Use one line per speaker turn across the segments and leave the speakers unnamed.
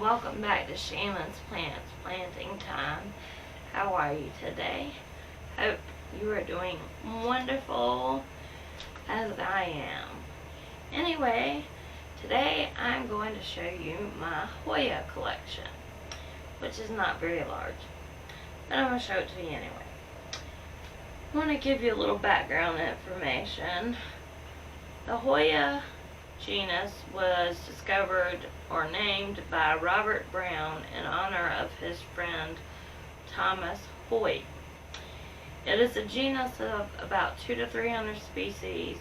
welcome back to Shaman's Plants Planting Time. How are you today? Hope you are doing wonderful as I am. Anyway, today I'm going to show you my Hoya collection, which is not very large, but I'm going to show it to you anyway. I want to give you a little background information. The Hoya genus was discovered or named by Robert Brown in honor of his friend Thomas Hoya. It is a genus of about 200 to 300 species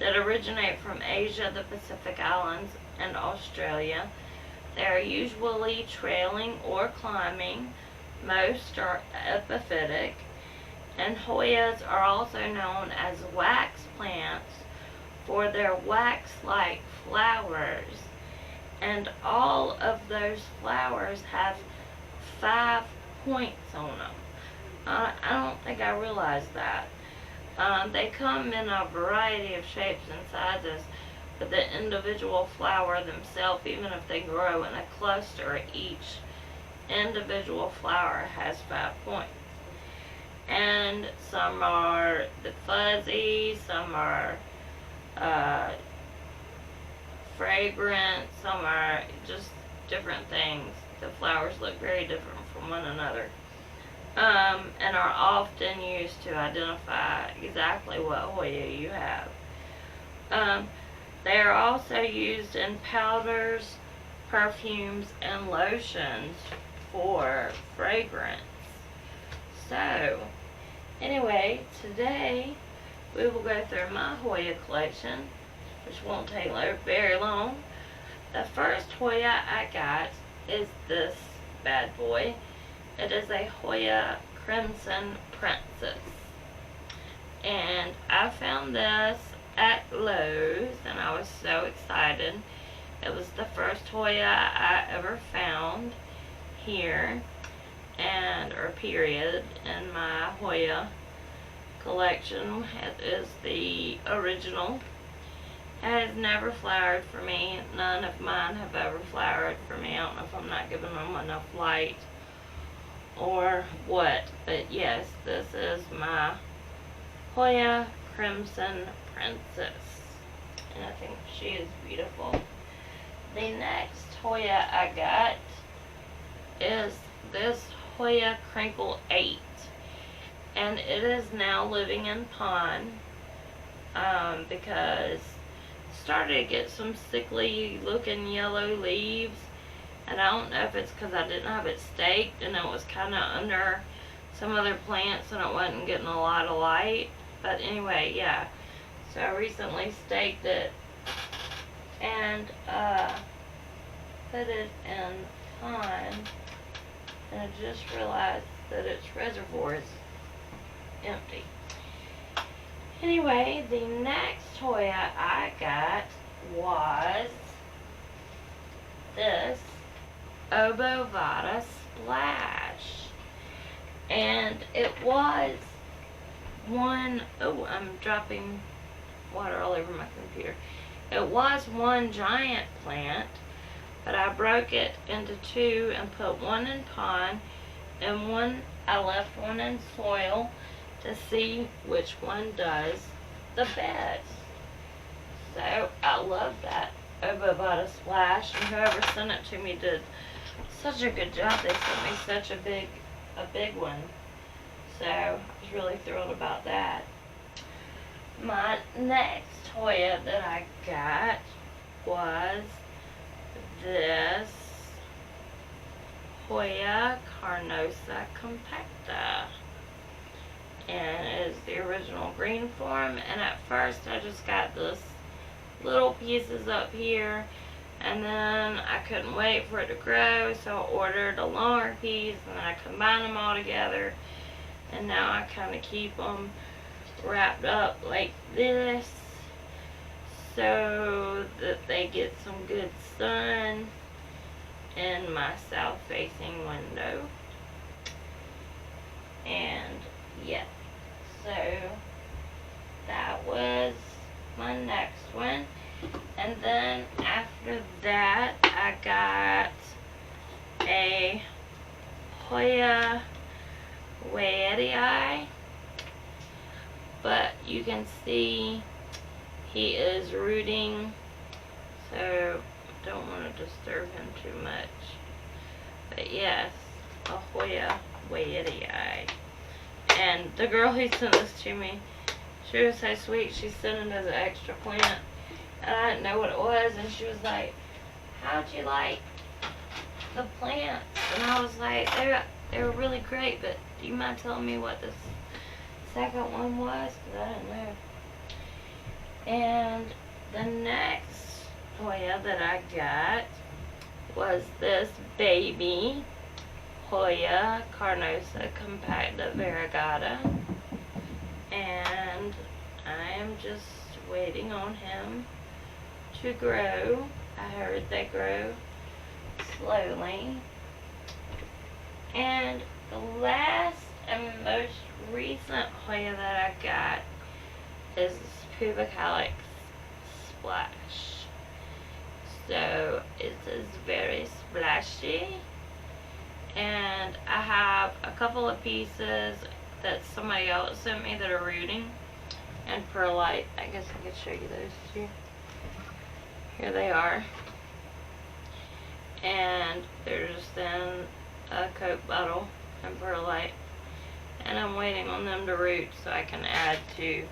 that originate from Asia, the Pacific Islands, and Australia. They are usually trailing or climbing. Most are epiphytic, and Hoyas are also known as wax plants for their wax-like flowers, and all of those flowers have 5 points on them. I don't think I realized that. They come in a variety of shapes and sizes, but the individual flower themselves, even if they grow in a cluster, each individual flower has 5 points. And some are fuzzy, some are fragrant, some are just different things. The flowers look very different from one another, and are often used to identify exactly what Hoya you have. They are also used in powders, perfumes, and lotions for fragrance. So, anyway, today we will go through my Hoya collection, which won't take very long. The first Hoya I got is this bad boy. It is a Hoya Crimson Princess. And I found this at Lowe's, and I was so excited. It was the first Hoya I ever found here, or period, in my Hoya collection. It is the original. It has never flowered for me. None of mine have ever flowered for me. I don't know if I'm not giving them enough light or what, but yes, this is my Hoya Crimson Princess, and I think she is beautiful. The next Hoya I got is this Hoya Crinkle 8, and it is now living in pond because it started to get some sickly looking yellow leaves, and I don't know if it's because I didn't have it staked and it was kind of under some other plants and it wasn't getting a lot of light, but anyway, yeah, so I recently staked it and put it in pond, and I just realized that its reservoir is empty. Anyway, the next Hoya I got was this Hoya Splash, and it was one, oh, I'm dropping water all over my computer. It was one giant plant, but I broke it into 2 and put one in pond, and I left one in soil to see which one does the best. So I love that Hoya Splash, and whoever sent it to me did such a good job. They sent me such a big one, so I was really thrilled about that. My next Hoya that I got was this Hoya Carnosa Compecta, and it is the original green form. And at first I just got this little pieces up here, and then I couldn't wait for it to grow, so I ordered a longer piece, and then I combined them all together, and now I kind of keep them wrapped up like this so that they get some good sun in my south facing window. And yeah, so that was my next one. And then after that I got a Hoya Wayeye, but you can see he is rooting, so don't want to disturb him too much. But yes, a Hoya Wayeye. And the girl who sent this to me, she was so sweet. She sent it as an extra plant, and I didn't know what it was, and she was like, how'd you like the plants? And I was like, they were really great, but do you mind telling me what this second one was? Because I didn't know. And the next Hoya that I got was this baby Hoya Carnosa Compecta variegata, and I am just waiting on him to grow. I heard they grow slowly. And the last and most recent Hoya that I got is this Calyx Splash. So it is very splashy, and I have a couple of pieces that somebody else sent me that are rooting and perlite. I guess I could show you those too. Here they are, and they're just in a Coke bottle and perlite, and I'm waiting on them to root so I can add to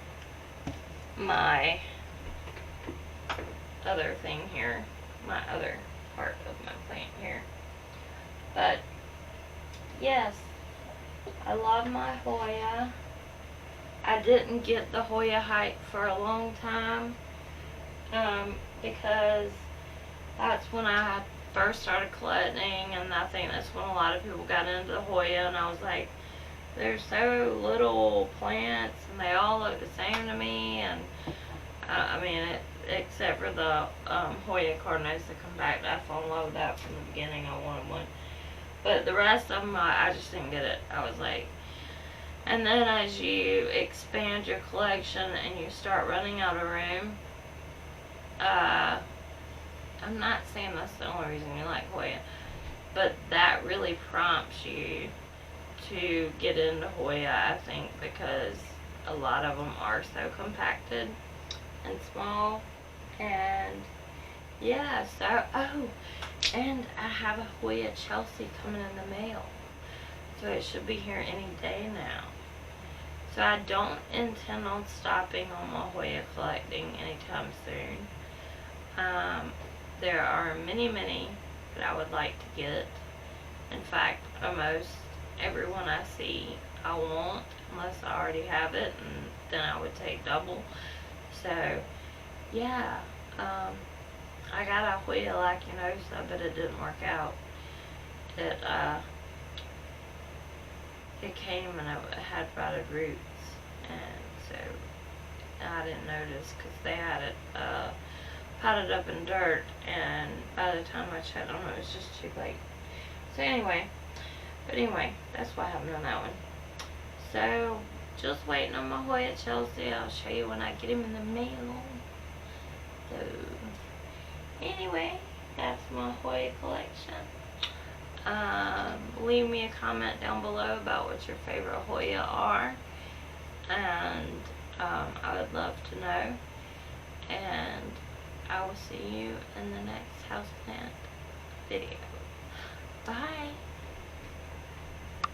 my other thing here, my other part of my plant here. But yes, I love my Hoya. I didn't get the Hoya hype for a long time, because that's when I had first started collecting, and I think that's when a lot of people got into the Hoya, and I was like, there's so little plants and they all look the same to me, and I mean, except for the Hoya Carnosa Compacta, I fell in love with that from the beginning. I wanted one, but the rest of them I just didn't get it. I was like, and then as you expand your collection and you start running out of room, I'm not saying that's the only reason you like Hoya, but that really prompts you to get into Hoya, I think, because a lot of them are so compacted and small. And yeah, so, oh, and I have a Hoya Chelsea coming in the mail, so it should be here any day now. So I don't intend on stopping on my Hoya collecting anytime soon. There are many that I would like to get. In fact, almost everyone I see I want, unless I already have it, and then I would take double. So yeah, I got a Hoya Lacinosa, but it didn't work out. It came and it had rotted roots, and so I didn't notice because they had it potted up in dirt, and by the time I checked on it, it was just too late. So anyway, that's what happened on that one. So just waiting on my Hoya Chelsea. I'll show you when I get him in the mail. So anyway, that's my Hoya collection. Leave me a comment down below about what your favorite Hoya are, and I would love to know. And I will see you in the next houseplant video. Bye.